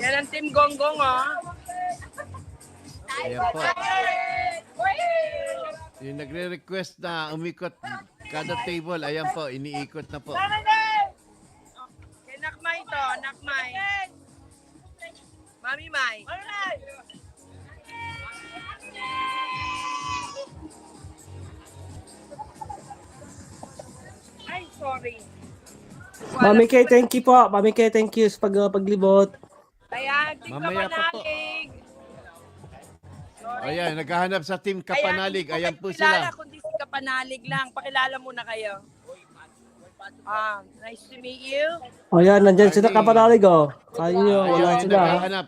Yan ang Team Gonggong, oh. Ayan po. Yung nagre-request na umikot kada table, ayan po, iniikot na po. Kay Nakmay to, Nakmay. Mami May. Ay, sorry. Mami Kay, thank you po. Mami Kay, thank you sa paglibot. Ayan, Team Mamaya pa po. Kapanalig. Ayan, naghahanap sa Team Kapanalig. Ayan po kilala, sila. kundi si Kapanalig lang. Pakilala muna kayo. Nice to meet you. O yan, nandyan sila kapanalig oh. Kaya nyo, wala Ayan, sila. naghahanap.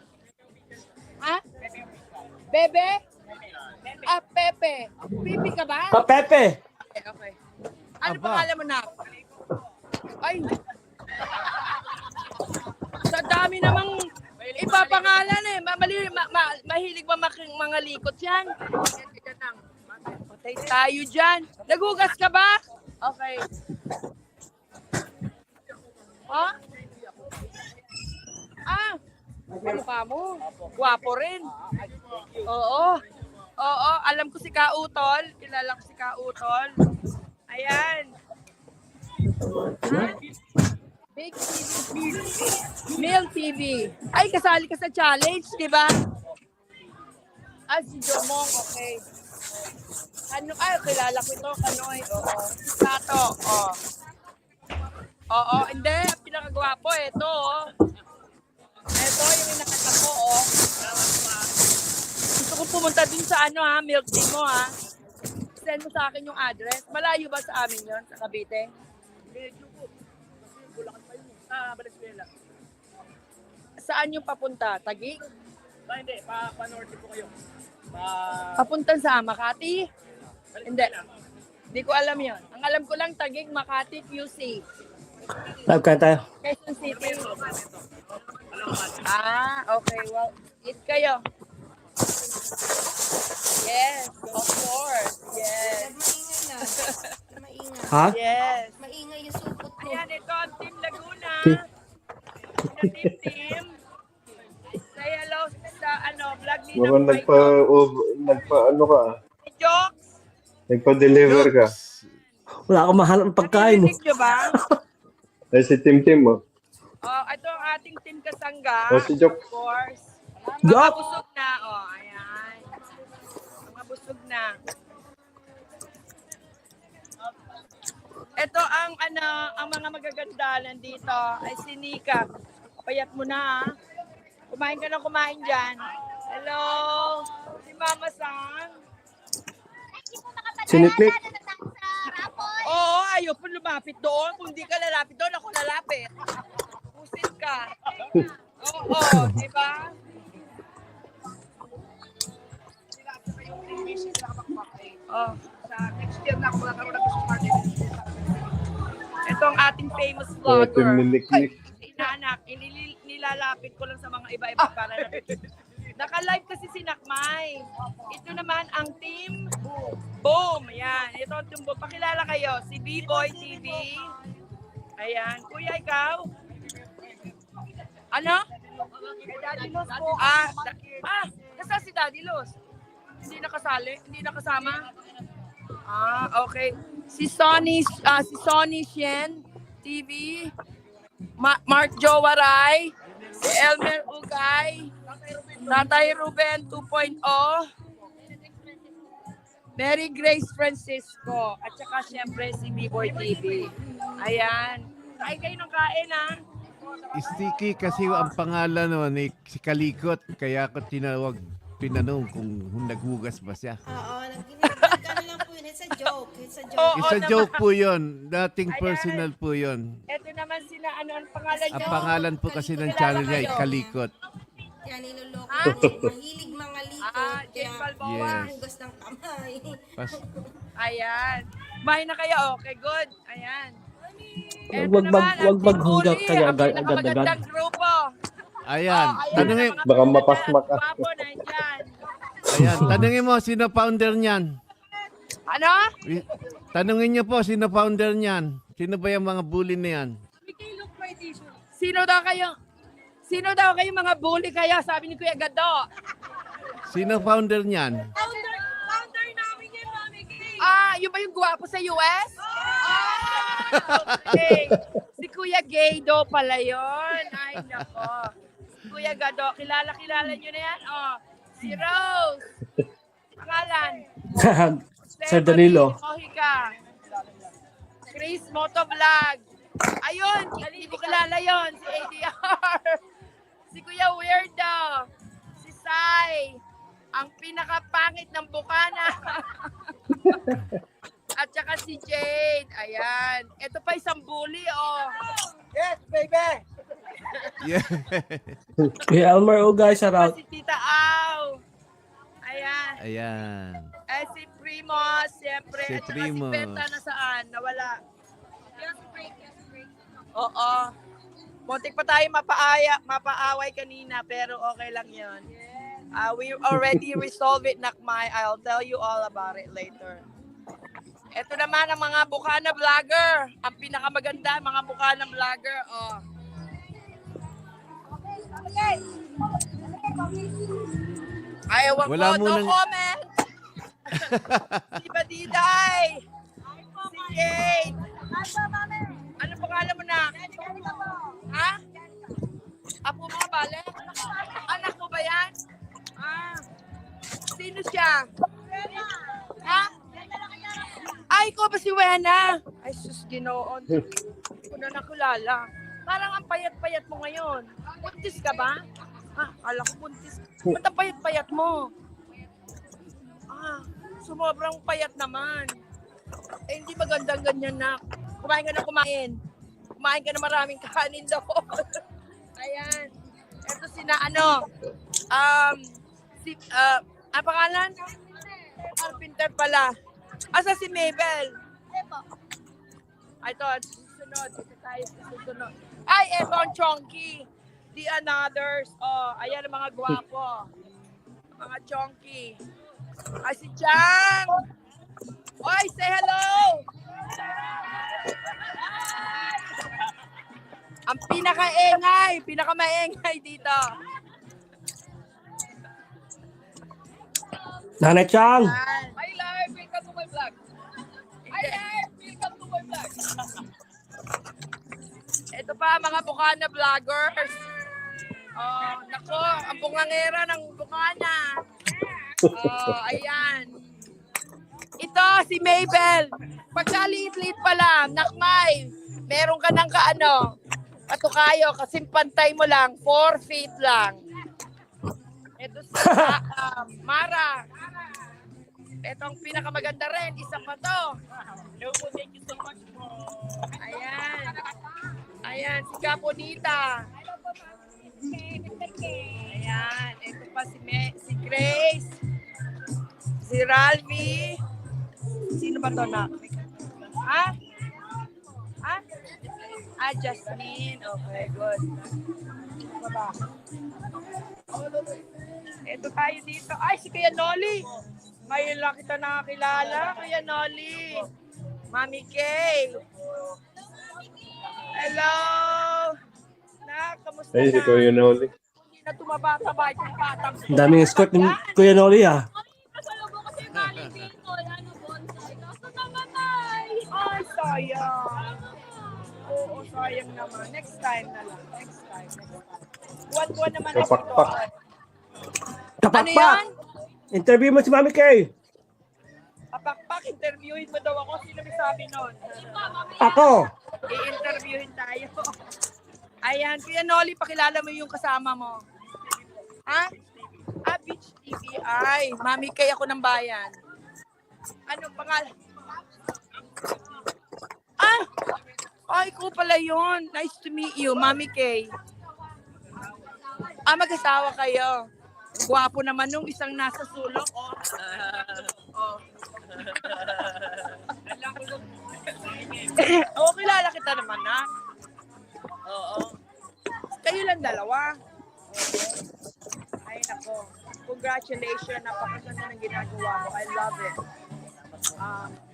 Ha? Bebe? Ah, Pepe. Pipi ka ba? Pepe! Okay. Ano Aba. pangalan mo na? Ay. Sa dami namang ipapangalan eh. Mahilig ba mga likot yan? Patay tayo dyan. Nagugas ka ba? Okay. Ha? Ah. Ano pa mo? Gwapo rin. Oo. Oo, alam ko si Kautol. Kilala ko si Kautol. Ayan. Big TV. Mail TV. Ay, kasali ka sa challenge, di ba? Ah, si Jomong, okay. Ano, kilala ko ito, Kanoy. Oo. Sato, oo. Oo, hindi. Pinakagwapo, ito, oh. Ito, yung inakata ko, oh. Gusto ko pumunta din sa ano, ha, milk tea mo, ha. Send mo sa akin yung address. Malayo ba sa amin yon sa Cavite? Medyo po. Kasi Bulacan pa yun. Valenzuela. Saan yung papunta? Taguig? Hindi, pa-norte po kayo. Papunta sa Makati? Hindi. Hindi ko alam yon. Ang alam ko lang, Taguig, Makati, QC. Live kayo tayo. Quezon City. Ah, okay. Well, eat kayo. Yes, of course. Yes. Maingay na. Maingay. Ha? Yes. Maingay yung supot ko. Ayan, ito ang Team Laguna. Team. Say hello sa vlog ni Mukhang nagpa-ano ka. Jokes. Nagpa-deliver ka. Wala akong mahal ng pagkain. Narinig nyo ba? Ay, si Tim mo. Oh, ito ang ating Team Kasangga. Oh, si Jok. Of course. Jok! Mga busog na. Oh, ayan. Mga busog na. Ito ang ang mga magaganda nandito ay si Nika. Payat mo na, ha? Kumain ka na kumain dyan. Hello! Si Mama Sang. Siniklik. Oo, ayaw po lumapit doon. Kung di ka lalapit doon, ako lalapit. Pusit ka. Oo, di ba? Oh, sa next year na ako magkakaroon ng Christmas party. Ito ang ating famous Tim vlogger. niliklik. Inaanak, nilalapit ko lang sa mga iba-iba para naka-live kasi si Nakmay. Ito naman ang Team Boom. Ayan, ito ang Team Boom. Pakilala kayo, si B-Boy TV. Ayan, kuya ikaw? Ano? Daddy Los po. Nasa si Daddy Los? Hindi nakasali? Hindi nakasama? Ah, okay. Si Sonny Shen TV, Mark Jowaray, si Elmer Ugay, Tatay Ruben 2.0, Mary Grace Francisco, at saka syempre si B-Boy TV. Ayan. Kain kayo ng kain, ha? Sticky kasi ang pangalan no, ni si Kalikot. Kaya ako tinanong kung naghugas ba siya. Oo, nag-ano lang po yun. It's a joke. It's a joke. Oo Isa naman. joke po yun. Dating personal po yun. Ito naman sila, ang pangalan Ang nyo? pangalan po kasi ng channel niya ay Kalikot. Yan, niloloko Ah? niya. Mahilig mga likod. Jake Kaya Balboa. Yes. hugas ng kamay. Ayan. Kumain na kayo. Okay, good. Ayan. Ito Wag naman, ang wag Team maghugat Uli, kayo ang agad-agad. pinakamagandang grupo. Ayan. Oh, ayan Tanungin, ang mga Baka magaganda mapasmak at ka. gwapo, nandyan. ayan. Tanungin mo, sino founder niyan? Ano? Tanungin niyo po, sino founder niyan? Sino ba yung mga bully na yan? Sino daw kayo? Sino daw kayo mga bully kayo? Sabi ni Kuya Gado. Sino founder niyan? Founder namin yan, Mami Kay. Yun ba yung gwapo sa US? Okay. Si Kuya Gado pala yun. Ay, nako. Kuya Gado, kilala nyo na yan? Si Rose. Pangalan? Sir Danilo. Mojica. Chris Motovlog. Ayun, hindi ko kilala yon. Si ADR. Si Kuya Weirdo. Si Sai. Ang pinakapangit ng bukana. At saka si Jade. Ayan. Ito pa isang bully, Yes, baby! Yeah. Kuya Elmer Ugay, shout out. Si Tita Au. Ayan. Ayan. Si Primos, siyempre. Si At saka Primos. si Benta nasaan? Nawala. Oo. Muntik pa tayo mapaaway kanina, pero okay lang yun. We already resolved it, Nakmay. I'll tell you all about it later. Ito naman ang mga Bukana vlogger. Ang pinakamaganda, mga Bukana vlogger. Ay, wag Wala mo, no munang- comment. Si Badiday. Si Kate. Ano pangalan mo na? Ha? Apo mga bale? Anak mo ba yan? Sino siya? Ha? Ay, ko ba si Wena? Ay, sus, ginoon. Hindi ko na nakilala. Parang ang payat-payat mo ngayon. Buntis ka ba? Kala ko buntis. Ba't ang payat-payat mo? Sumobrang payat naman. Hindi magandang ganyan na. Kumain ka na kumain. Kumain ka na maraming kanin doon. Ayan. Ito ang pangalan? Carpenter pala. Asa si Mabel? Ito, susunod. Ito tayo sa susunod. Ay, ito ang Chonky. The Anothers. Ayan ang mga gwapo. Mga Chonky. Ay, si Chang! Oy, say hello! Ang pinakamaingay dito. Nanay Chang. Hi, Lark! Welcome to my vlog. Hi, Lark! Welcome to my vlog. Ito pa, mga Bukana vloggers. Nako, ang bungangera ng Bukana. Ayan. Ito, si Mabel. Pagkaliit-liit pa lang, Nakmay, meron ka ng katukayo, kasi pantay mo lang, 4 feet lang. Ito si Mara. Ito ang pinakamaganda rin, isa pa to. Thank you so much po. Ayan. Ayan, si Caponita. Ayan, ito pa si Grace. Si Ralvi. Sino ba to na? Jasmine. Okay, good. Ano ba? Ito tayo dito. Ay, si Kuya Noli. Ngayon lang kita nakakilala, Kuya Noli. Mami Kay. Hello. Kamusta Ay, si na? Kuya Noli. Hindi na tumabata-ba yung batang. Ang daming escort ni Kuya Noli ah. Ay, sayang. Oo, sayang naman. Next time na lang. Next time. Buwan-buwan naman ako Kapakpak. doon. Ano Kapakpak! yan? Interview mo si Mami Kay. Kapakpak, interviewin mo daw ako. Sino may sabi nun? Ako. I-interviewin tayo. Ayan, Kuya Noli, pakilala mo yung kasama mo. Ha? Beach TV. Ay, Mami Kay ako ng bayan. Anong pangalan? Ay, ko pala yun. Nice to meet you, Mami Kay. Mag-asawa kayo. Gwapo naman nung isang nasa sulok. Kilala kita naman, ha? Oo. Kayo lang dalawa. Ay, nako. Congratulations. Napakaganda ng ginagawa mo. I love it.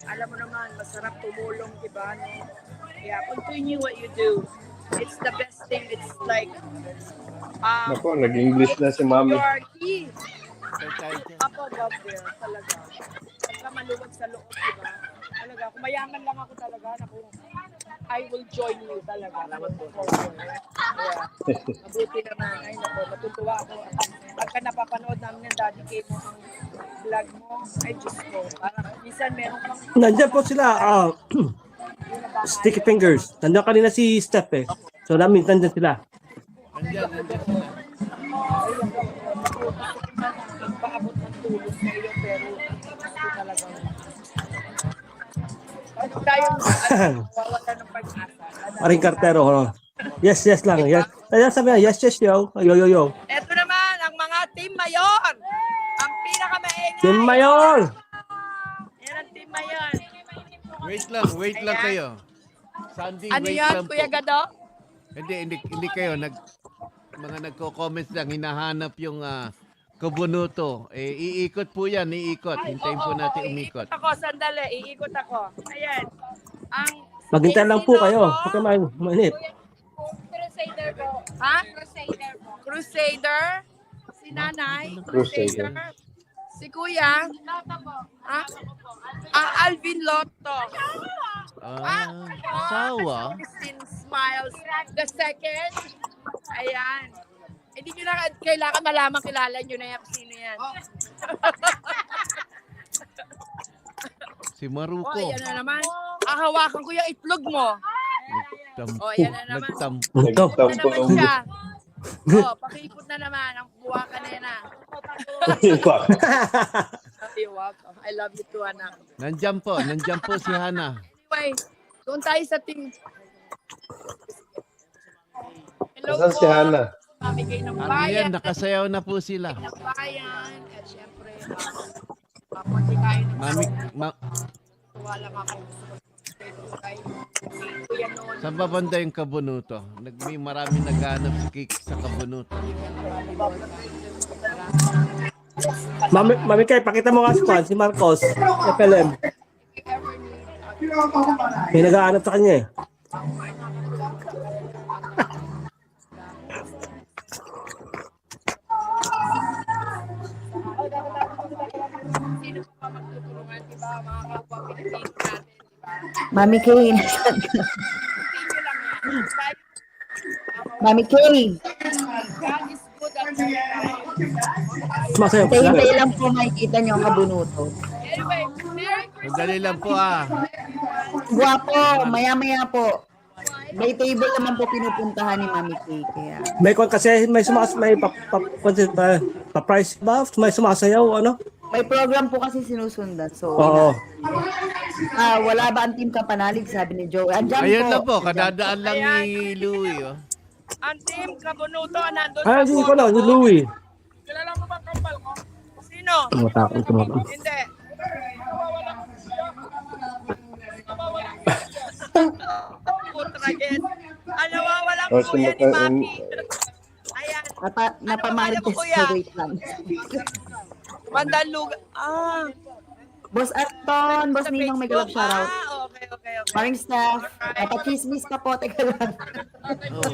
Alam mo naman, masarap tumulong, diba? No? Yeah, continue what you do. It's the best thing, it's like, Nako, nag-English na si Mami. Yorkie. Tayo tayo dyan. Up above there, talaga. Pagka maluwag sa loob, diba? Talaga, kung mayaman lang ako talaga, naku, I will join you talaga. Kaya, mabuti naman. Ay, naku, matutuwa ako. Pagka napapanood namin ng Daddy K mo ang vlog mo, ay Diyos ko. Parang, minsan meron kang Nandiyan po sila, Sticky Fingers. Nandiyan kanina si Steph eh. So namin, nandiyan sila. Andyan sila. paabot ng tulong sa iyo, pero ito talaga. Ano tayong wawala ng pag-asa? Maring Cartero. Oh. Yes, yes lang. Yes. Ayan sabi niya, yes, yes, yo. Yo, yo, yo. Ito naman, ang mga Team Mayor. Ang pinakamaingay. Team Mayor! Yan ang Team Mayor. Wait lang kayo. Sandy, Ano wait yan, lang Kuya po. Gado? Hindi kayo. Mga nagko-comments lang, hinahanap yung Kabunuto. Iikot po yan, iikot. Hintayin po natin umikot. Iikot ako, sandali. Iikot ako. Ayan. Ang Maghintay lang po kayo. Huwag kayo manip. Crusader po. Ha? Crusader po. Crusader? Si Nanay? Crusader. Si Kuya? Lota po. Ha? Alvin Lotto. Asawa? Christine Smiles the second. Ayan. Hindi nyo na kailangan malaman, kilala nyo na yan kung sino yan. Si Maruko. Oh, ayan na naman. Hawakan ko yung itlog mo. Nagtampo. Oh, ayan na naman. Nagtampo. Ito. Ito na naman siya. Oh, pakipot na naman. Ang buwa ka na yan ah. You're welcome. I love you too, anak. Nandyan po si Hana. Anyway, doon tayo sa team. Hello Saan si Hana? Mamigay ng Ano bayan. yan, nakasayaw na po sila. Ng bayan. At syempre, mapunti tayo ng wala nga kayo gusto ko. Kuya noon. Saan ba banda yung Kabunuto? May marami naghahanap sa cake sa Kabunuto. Mami Kay, pakita mo nga si Marcos. FLM. May nag-aanap sa kanya eh. Sino pa magtutulungan, di ba? Mga kapwa Pilipino natin, di ba? Mami Kay. Continue lang yan. Tayo, Mami Kay. God is good at all times. Sumasayaw po sila. Hintay-hintay lang po makikita niyo ang kabunuto. Anyway, Merry Christmas. Sandali lang po Guwapo, maya-maya po. May table naman po pinupuntahan ni Mami Kay. Kaya. May kasi may price ba? May sumasayaw, ano? May program po kasi sinusundan. So, Oo. wala ba ang team Kapanalig? Sabi ni Joe. Andyan Ayun po. lang po, kadadaan lang ni Louie. Oh. Ang team Kabunuto nandun Ay, hindi ko photo na, si ko. Louie. Kilala mo ba ang kampal ko? Sino? Tumatakot. Hindi. Putraget. Ano walang Oh, kuya ni sumaka- Maki. Ayan. Napamarites Ano, kuya? ko, wait lang. Mandaluga. Boss Anton, Boss Sa Ninong, may Facebook. glove shoutout. Okay. Maring staff. Napachismis pa po. Teka lang. Oh.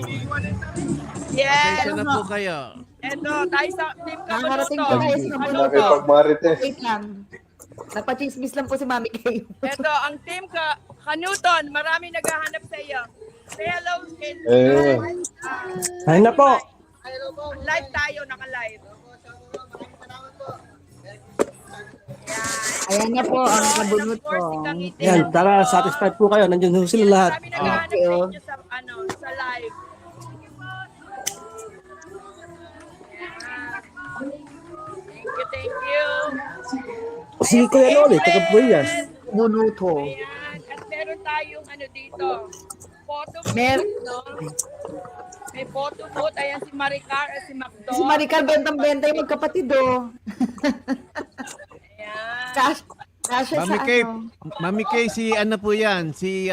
Yes. Pasensya na po kayo. Eto, tayo sa team Nakakarating Kabunuto. po tayo sa Ano Kabunuto. to? Nakipagmarites. Wait lang. Napachismis lang po si Mami Kay. Eto, ang team Kanuton. Marami naghahanap sa iyo. Say hello. Ayun na po. Live tayo, naka-live. Ayan na po ang kabunuto. Yan, tara, satisfied po kayo. Nandiyan po sila lahat. Marami naghahanap sa inyo sa, sa live. Thank you. Si Kuya Noli, taga Puyas. Kabunuto. Ayan. At meron tayong dito. Photo booth, no? May photo booth. Ayan si Maricar at si Macdo. Si Maricar, bentang-benta yung magkapatid, oh. Ayan. Kasya Mami sa Kay, ano. Mami Kay, si ano po yan? Si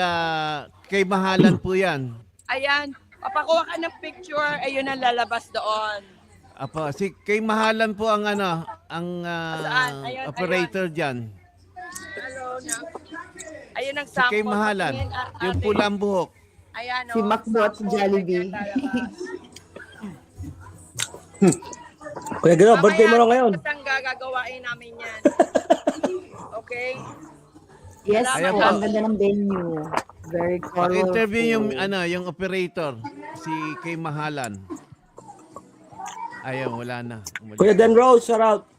Kay Mahalan po yan. Ayan. Papakuha ka ng picture. Ayun ang lalabas doon. Apo, si Kay Mahalan po ang Saan? Ayun, operator diyan. Hello na. Ayun ang Si sample. Kay Mahalan, Tingin, yung ate. pulang buhok. Ayan, Si Macdo at si Jollibee. Kuya Gado, birthday mo raw ngayon. Ang gagawain namin yan. Okay? Yes Ayan po, po. ang ganda ng venue. Very colorful. Pag-interview yung operator, si Kay Mahalan. Ayun, wala na. Umalis. Kuya Dan Rose, shout out.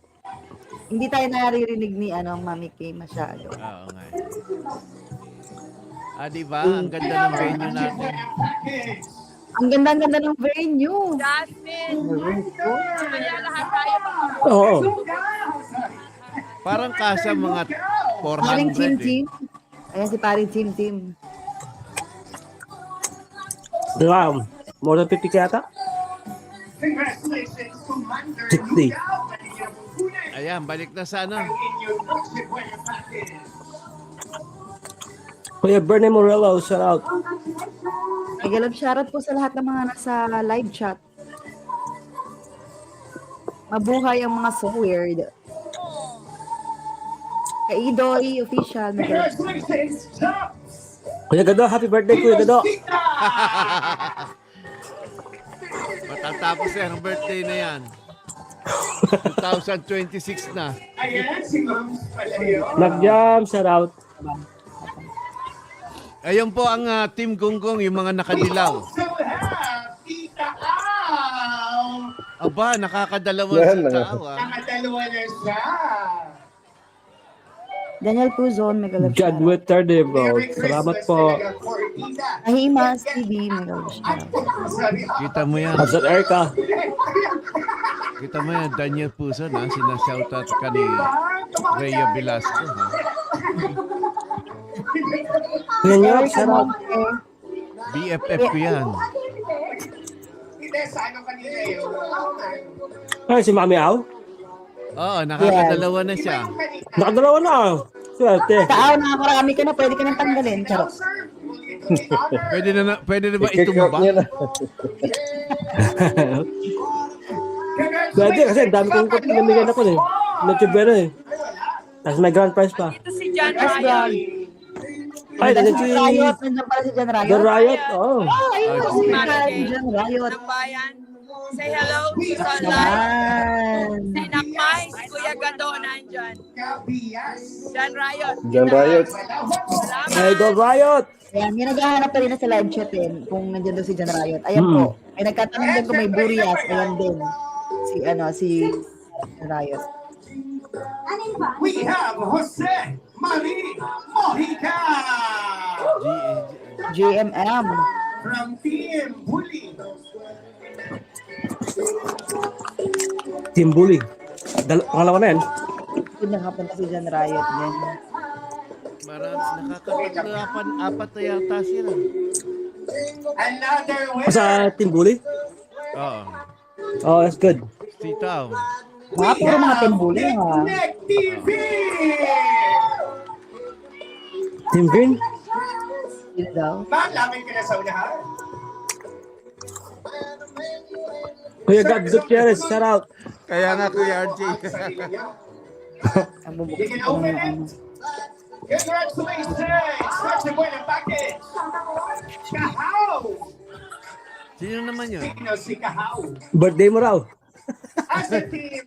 Hindi tayo naririnig ni Mami Kay masyado. Oo nga. Diba? Ang ganda ng venue natin. Ang ganda ng venue. Jasmine, Very cool. kaya lahat tayo Oo. Parang kasa mga Paring 400 Tim eh. Tim. Ayan si paring Tim Tim. Wow. More than 50 kaya ata? 60. Ayan, balik na sana. Kuya Bernie Morello, shout out. Nagalab shoutout po sa lahat ng mga nasa live chat. Mabuhay ang mga so weird. Kay Idoy, official. Nagalab. Kuya Gado, happy birthday, Kuya Gado. Matatapos yan ang birthday na yan. 2026 na. Nag-jam, shout out. Ayun po ang Team Gonggong, yung mga nakadilaw. Aba, nakakadalawa Yan si na. Tao. Daniel Puzon, Megalab John shoutout. Witter, bro. Salamat po. Ahimas TV, Megalab shoutout. Kita mo yan. Hazard Erica. Kita mo yan, Daniel Puson, ha? Sinashoutout ka ni Rhea Velasco, ha? Kuya Nyok, shout out. BFF ko yan. Ay, si Mami Au. Oo, nakakadalawa na siya. Nakadalawa na. Swerte. Taaw, nakakarami ka na, pwede ka nang tanggalin. Charot. Pwede na ba I-kick out itumba? niya na. Pwede kasi dami kong pinamigyan ako eh. Noche Buena eh. Tapos may grand prize pa. Ito si John Yes, Ryan. Ay, nandiyan si Riot, nandiyan pala si John Riot. The Riot. Oo. Ayun, Ah, si sige. John Riot. Ng bayan. Say hello sa live. Yan. Si Nakmay, si Kuya Gado nandyan. John Riot. John Riot. Salamat. Hey, The Riot. Ayan, may naghahanap pa rin na sa live chat eh, kung nandiyan daw si John Riot. Ayan po. May nagtatanong din kung may Burias. Ayan din. Si John Riot. We have Jose Marie Mojica JMM. from Team Bully. Team Bully. Pangalawa na yan. Yun nakapunta si John Riot din. Nakakataglapan, apat na yata sila. Another winner. Sa Team Bully? Oo. Oh, that's good. Si Tao. Mga puro mga tembuli ha. Neck TV. Team Green? Yun daw. Ma'am, lapit ka na sa unahan. Kuya Gab Gutierrez, shout out. Kaya nga, Kuya RJ. Ang You bubuksan can ko open ng ano. it. Congratulations. Such a winning package. Kahaw. Sino naman yun? Sino si Kahaw? Birthday mo raw. As a team,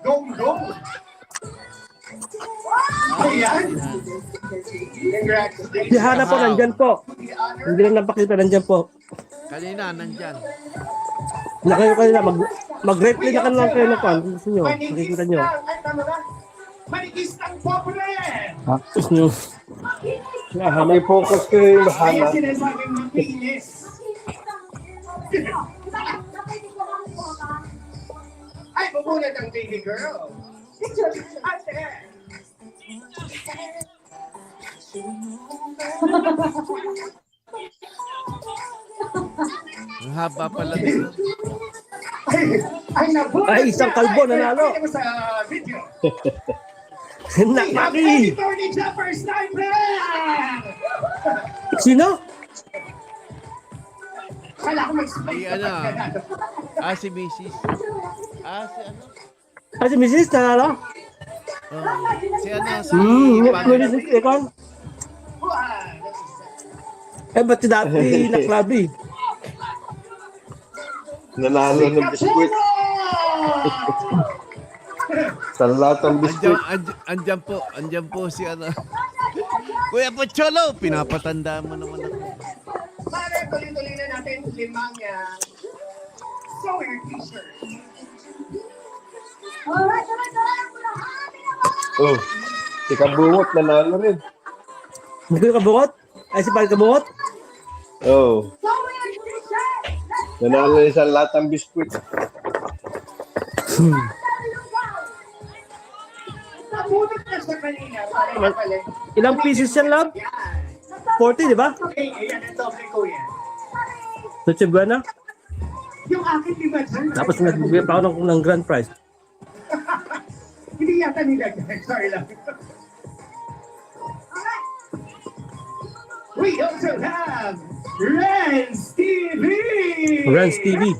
Gonggong. Ayan. Congratulations. Si Hana po, nandyan po. Hindi lang napakita, nandyan po. Kanina, nandyan. Na kayo kanina, mag-replay na kanila kayo na pan. Kung gusto nyo, makikita nyo. Manikistang pobre. Gusto nyo. Hana. I-focus ko yung Kaya hana. sinasabing mapinis. Ay, bubunod ang baby girl. Ate. Ang haba pala dito. Ay, nabunod Ay, isang siya. kalbo, Ay, nanalo. pakita mo sa video. Nakmaki! Tony Jumper Sniper! Sino? Kala ko mag-spray Si ka ano? pa. Si Mrs. Si ano? Ah, si Mrs. Nanalo? Si ano? Si Hmm, Panginoon. Mrs. Ikaw? Eh, ba't si dati naklabi? Nanalo ng biskwit. Sa lahat ng biskwit. Andyan po si ano. Kuya Pocholo, pinapatanda mo naman ako. Para tuloy-tuloy na natin 5 sewing t-shirt. Oh, si Kabungot nanalo rin. Hindi ko yung kabungot? Ay, si Pal kabungot? Oh. Nanalo rin sa lahat ng biskwit. Nabutit na siya kanina. Para pala. Ilang pieces yan, love? Yan. 40, di ba? Okay, ayan ang doble ko yan. Noche Buena. Yung akin, di ba dyan? Tapos nagbibigay pa ako ng grand prize. Hindi yata nila. Sorry lang. We also have Renz TV! Renz TV.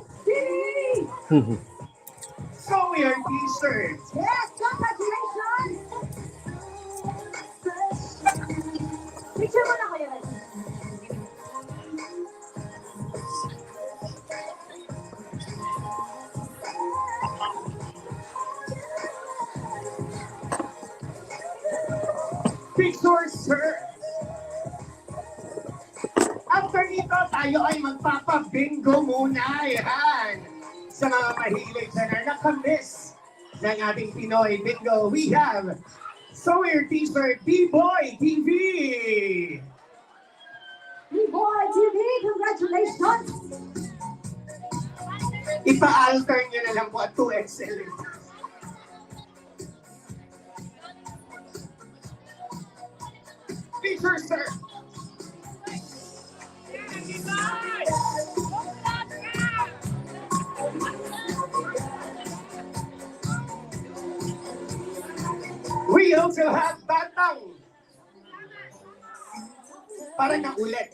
So your t-shirts. Yes, congratulations! Picture mo na kayo. Picture, sir. After nito, tayo ay magpapa-bingo muna. Yan. Sa mga mahilig na nakamiss ng ating Pinoy Bingo, we have Sawyer T-shirt B-Boy TV. B-Boy TV, congratulations! Ipa-alter nyo na lang po at 2XL. Picture, sir. We also have Batang. Parang naulit.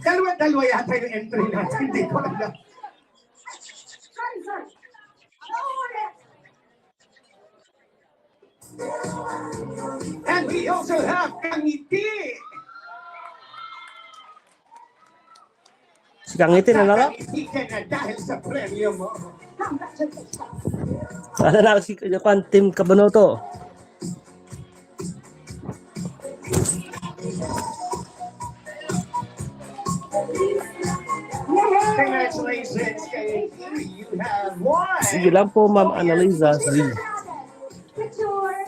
Dalawa yata yung entry natin. Hindi ko alam. Sorry, sorry. And we also have Kangiti. Si Kangiti na lang. Kangiti ka na dahil sa premyo mo. Ano na si Team Kabanoto. Congratulations, Kangiti. You have won. Sige lang po, Ma'am Annalisa. Sige. Picture.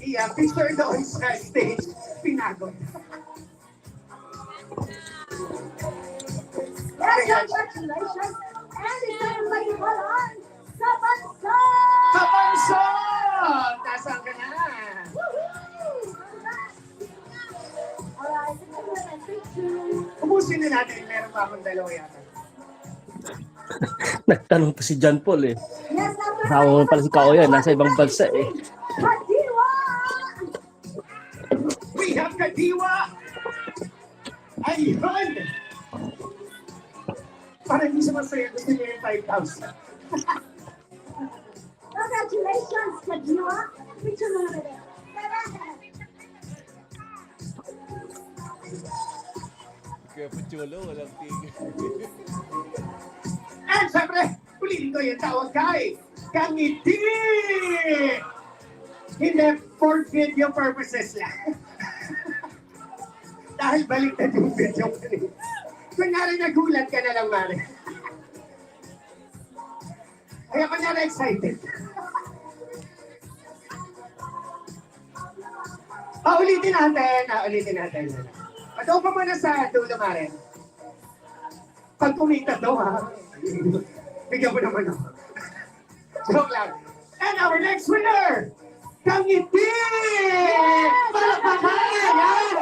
Yeah, picture doon sa stage. Pinagod. Yes, congratulations! And it's time like on sa bansa! Kapansot! Nasaan ka na? Alright, picture. Ubusin na natin. Meron pa akong dalawa yata. Nagtanong pa si John Paul eh. Yes, number Kasama mo pala si Kaoyan, nasa ibang bansa eh. Kadiwa! We have Kadiwa! Ayun! Parang hindi siya masaya. Gusto niya yung 5,000. Congratulations, Kadiwa! Picture mo na rin. Kuya Pocholo, walang tigil. And syempre, ulitin ko yung tawag kay Kangiti! Hindi for video purposes lang. Dahil baliktad yung video ko rin. Kunyari nagulat ka na lang, Mare. Kaya kunyari excited. Ulitin natin. Pataw pa muna sa dulo, Mare. Pag kumita daw, ha? Bigyan mo naman ako. Joke lang. And our next winner, Kangiti! Palakpakan!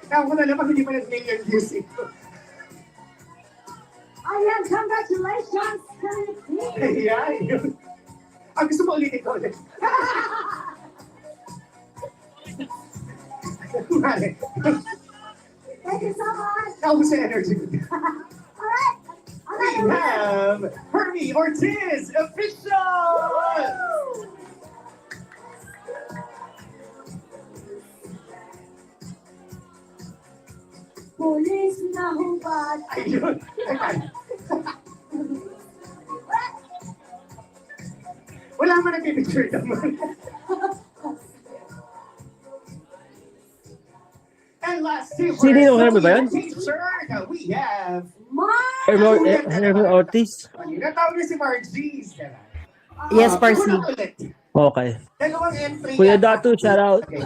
Kaya ko na lang pag hindi pa nag-million views ito. Ayan, congratulations, Kadiwa! Ayan. Gusto mo ulitin ko ulit. Mare. Thank you so much! Naubos yung energy ko. Alright! We have Hermie Ortiz Official! pulis na hubad. Ayun. Wala man nagpipicture naman. And last two for Sino yung Hermes ba yan? teacher, we have Herman Ortiz. natawag niya si Margie's. Yes, Parsi. Okay. Dalawang entry. Kuya yan. Datu, shout out. Okay.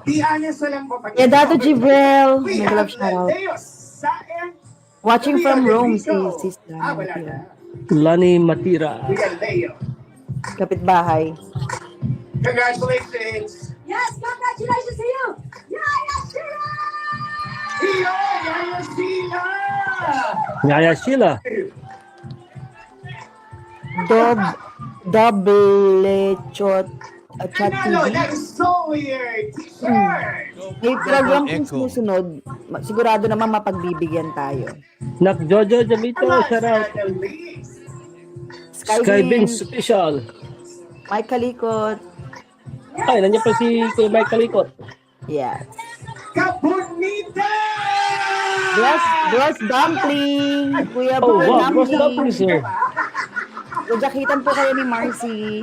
Be honest na lang po. pag- Yeah, Dato Jibril. We May have love shout out. Leo Saen. Watching from Rome, si Rico. Sis Wala Lana. na. Lani Matira. We have Leo. Kapitbahay. Congratulations. Yes, congratulations to you! Yaya Sheila! Iyo, Yaya Sheila! Yaya Sheila. Double-chot chat Nanalo TV. ng Sawyer t-shirt. May program Double kung echo. susunod. Sigurado naman mapagbibigyan tayo. Nak Jojo Jamito, shout out. Last but not least, Skybins Skybeams, official. Mike Kalikot. Ay, nandiyan pa si Kuya Mike Kalikot. Yes. Kabunita! Bros Dumpling. Kuya Oh, Bro wow. What's up, Dumpling. sir? Jakitan po kayo ni Marcy.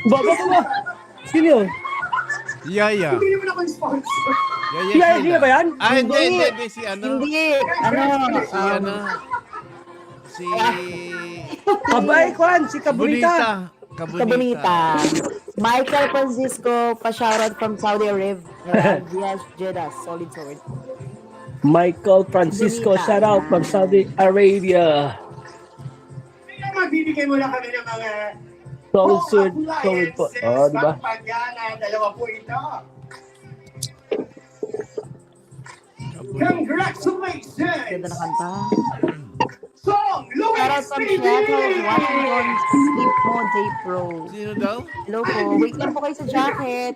Baba ko ba? Sino yun? Yaya. Hindi naman ako sponsor. Yaya Yaya Sheila. Sheila ba yan? Ah, hindi. Si ano? Hindi. Si ano? Si... Abay, Kwan, si Kabunita. Kabunita. Michael Francisco, pa-shoutout from Saudi Arabia. Yes, Jeddah. Solid sword. Michael Francisco, Kabunita. shout out from Saudi Arabia. Kaya magbibigay mo lang kami ng mga Solid sword, solid po. Oh, di ba? Pagpagana, dalawa po ito. Congratulations! Ganda na kanta. Song Shoutout Luis from TV! Seattle. Watching on Sleep Mode J Pro. Sino daw? Hello po. Wait lang po kayo sa jacket.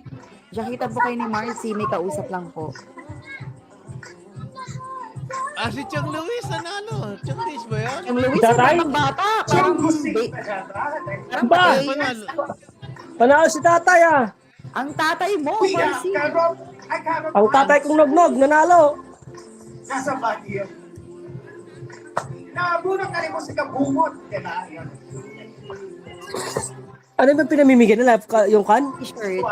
Jackitan po kayo ni Marcy. May kausap lang po. Ah, si Chang Luis nanalo. Chang Luis ba yan? Yung Luis, Tatay? ang bata. Parang, parang Ba? patay. Panalo. Panalo si tatay ah. Ang tatay mo, We have Marcy. Ang tatay kong nognog, nanalo. Nasa Baguio. Nabunot na rin mo si Kabungot. Diba? Yun. Ano ba pinamimigay nila? Yung kan? T-shirt.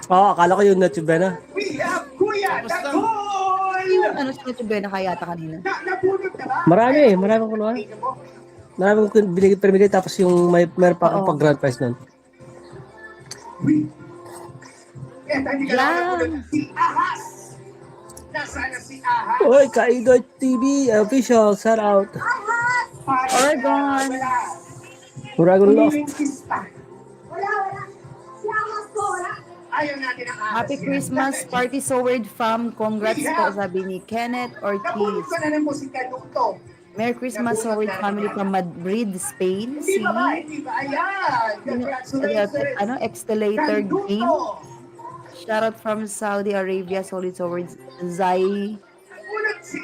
Oo, akala ko yung Natubena. We have Kuya Basta- Dagol! Ano si Tubena kaya yata kanina? Nabunot na ba? Marami ko naman. Marami kong pinamigay tapos yung meron pa akong Oo. pag-grand prize nun. Kaya tayo hindi ka lang nabunot. Si Ahas! Nasaan na si Ahas? Uy, Kaido TV official, shout out. Oregon. Uragon Loft. Wala. Si Ahas ko, wala. Ayaw natin ang Ahas. Happy Christmas, Party So Weird fam. Congrats po, sabi ni Kenneth Nabunot Ortiz. ko na rin mo si Kanuto. Merry Christmas, So Weird family from Madrid, Spain. Hindi Si ba ba? Hindi ba? Ayan! Congratulations! Extelator Game. Kanuto! Shoutout from Saudi Arabia, Solid So Weird. Zai. Nabunot si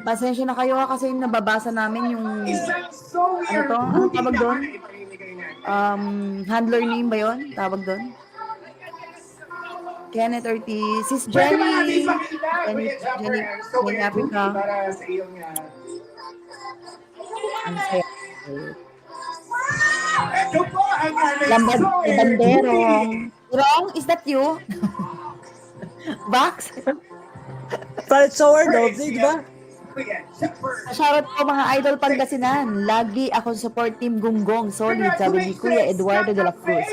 Pasensya na kayo ha, kasi nababasa namin yung Isang so weird. Ano to? Ang Buti tawag naman doon? na ipamimigay natin. handler name ba yun? Tawag doon? Kenneth Ortiz. Sis Pwede ba natin Jenny. ipakita, Kuya Jumper, ang so Jenny weird Africa. buti para sa iyong Ang saya. ito po ang aming Lambad, so weird Bandero. buti. Wrong? Is that you? Box? Palit sword, di ba? Kuya Jumper. Shoutout po mga idol Pangasinan. Lagi ako support team Gunggong. Solid, sabi ni Kuya Eduardo de la Cruz.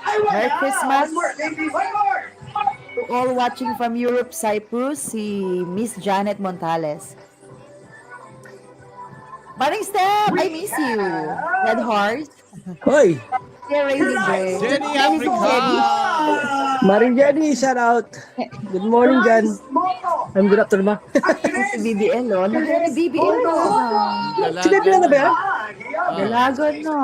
Ay, wala. Merry Christmas. One more, baby, one more. To all watching from Europe, Cyprus, si Miss Janet Montales. Maring Step, I miss you. Red Horse. Hoy, Dear Rainy J. Jenny Jenny Africa. Maring Jenny, shout out. Good morning, Jan. Moto. I'm good afternoon, ma. Si BBL, oh. Nandiyan si BBL, oh. Sinabi na ba yan? Dalagan, no.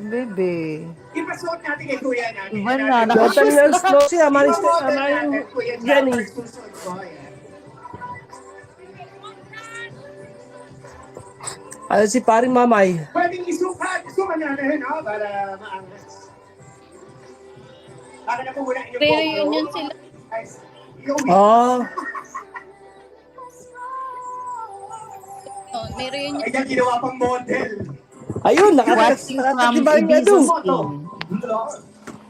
Bebe. Ipasuot natin kay Kuya natin. Iba na, Total nakashoes. Nels Flow siya, Maring Ipamodel Maring natin, Kuya Jenny. Jumper, susunod ko, ayan. Ano si paring Mamay? Pwedeng isukat naman natin, no? Para maangas. Para na po muna inyong Reunion sila. Oh, May reunion. Ay, yan, ginawa pang model. ayun, Watching from nakatibayan nga Ibiza, doon. Spain.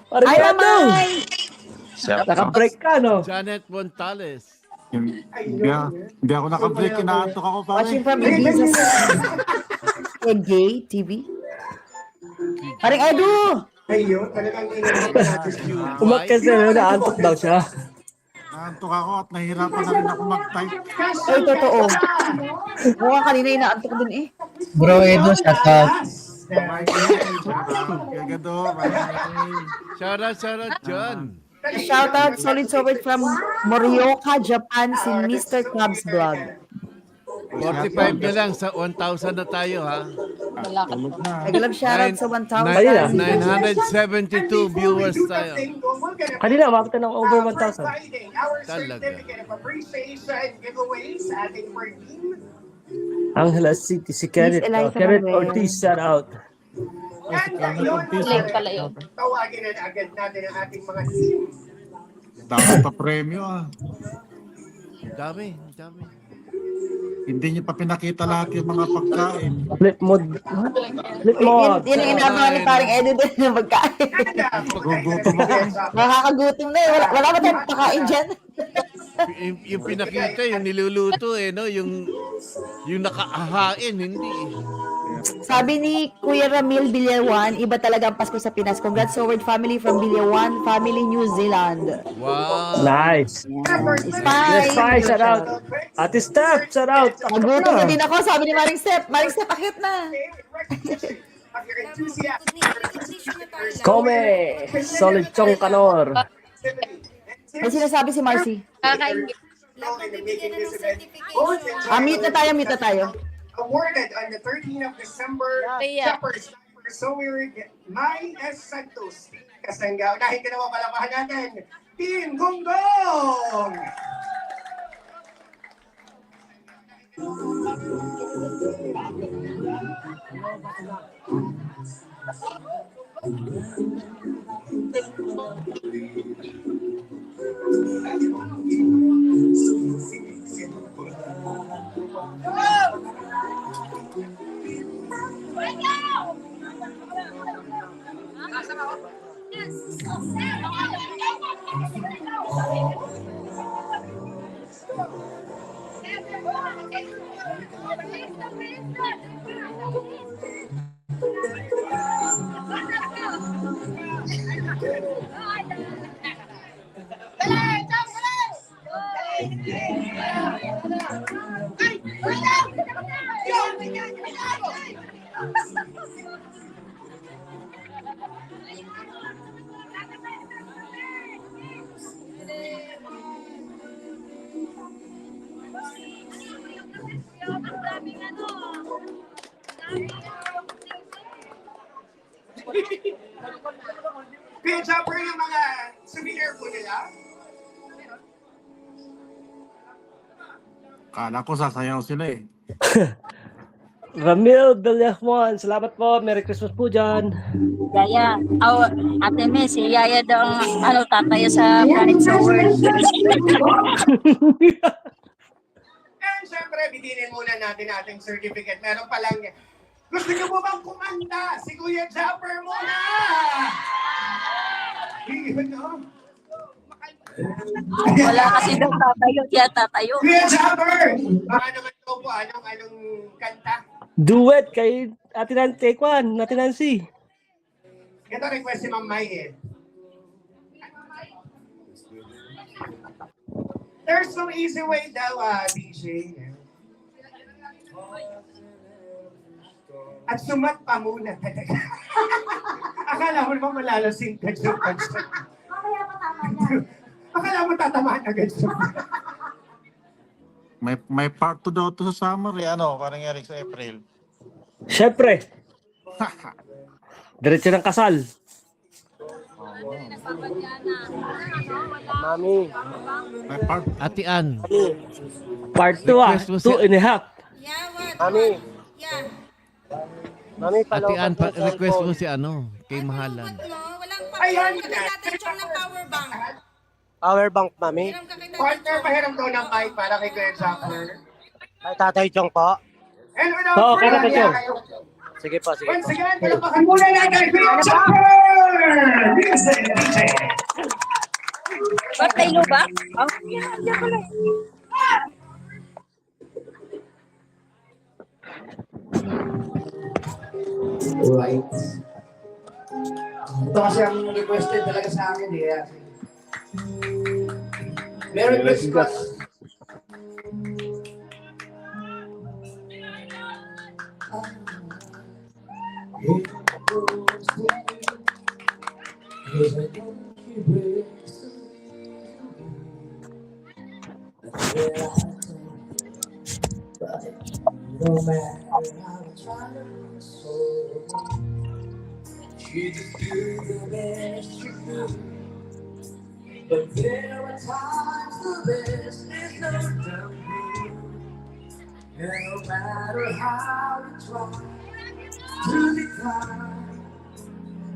Parang Ay, nga doon. mamay! Naka-break ka, no? Janet Montales. Hindi ako nakabreak, inaantok ako pa Watching from Ibiza, Spain. Gay TV. Parang Edu! Ayun, talagang ginawa pa natin. Umakyat siya, naantok daw siya. Naantok ako at nahihirapan na rin ako mag-type. Ay, totoo. Mukha kanina inaantok din eh. Bro Edo, shout out. Kaya gado, Shoutout, John. Shoutout, solid support from Morioka, Japan, si Mr. Krabs Vlog. 45 na lang sa 1,000 na tayo, ha? Nag-love shoutout sa 1,000. 972 viewers tayo. Kanina, umabot na ng over 1,000. Talaga. Angela City, si Kenneth. Miss Eliza Kenneth Manuel. Ortiz, shout out. Link pala yun. Tawagin na agad natin ang ating mga team. dapat pa premyo ah. Dami. Hindi niyo pa pinakita lahat yung mga pagkain. Flip mode. Flip mode. Yun yung inabangan ni parang Edu din ng pagkain. Gugutom ako. Nakakagutom na eh. Wala ba tayong pakain dyan? Yung pinakita, yung niluluto no? Yung nakaahain, hindi. Sabi ni Kuya Ramil Villawan, iba talaga ang Pasko sa Pinas. Congrats Howard family from Villawan, family New Zealand. Wow. Nice. Spy! Yes, Spy, shout out. Ate Steph, shout out. Nagutom na din ako, sabi ni Maring Step. Maring Step, akit na. Come. Solid Chong Kanor. May sinasabi si Marcy. Kakain. Bibigyan na ng certification. Mute na tayo. Awarded on the 13th of December, Kaya. Shepherd's Sniper Sawyer, May S. Santos. Kasangga, unahin ka naman palapahan natin, Team Gonggong! Kaya Chopper yung mga souvenir po nila. Kala ko sasayaw sila eh. Ramil Villajuan, salamat po. Merry Christmas po dyan. Yaya. Ate May, si Yaya daw ang tatayo sa Planet Sower. And syempre, bidinin muna natin ating certificate. Meron pa lang. Gusto niyo po bang kumanta? Si Kuya Chopper muna! Yun, no? Wala kasi daw tatayo. Kaya tatayo. Kuya Chopper! Baka naman ito po, anong kanta? Duet kay Ate Nancy Kwan, Ate Nancy. Ito request si Ma'am Mai eh. There's no easy way daw, DJ. At sumat pa muna talaga. Akala mo naman malalasing ka dyan. Mamaya matama. Akala mo tatamaan agad siya. May part 2 daw to sa summer eh. Ano, parang Eric sa April. Siyempre. Diretso ng kasal. Mami. May part. Ate Ann. Part 2 ah. Request mo si- 2.5. Yeah, what? Mami. Yeah. Mami, Ate Ann, request mo si ano, kay Mahalan. Ayan na. Power bank, mami. Partner, pahiram daw ng mic para kay Kuya Jumper. Ay, Tatay Chong po. And without Oo, further kaya ado, kayo. Sige po, sige once po. again, palapakan muna natin Kuya Jumper! Music DJ! Birthday mo ba? Oh, yan, yan pala. Right. Ito kasi ang requested talaga sa akin eh. Merry Christmas! No matter how I try so you just do the best you can. But there are times the best is not done. And no matter how you try to decline,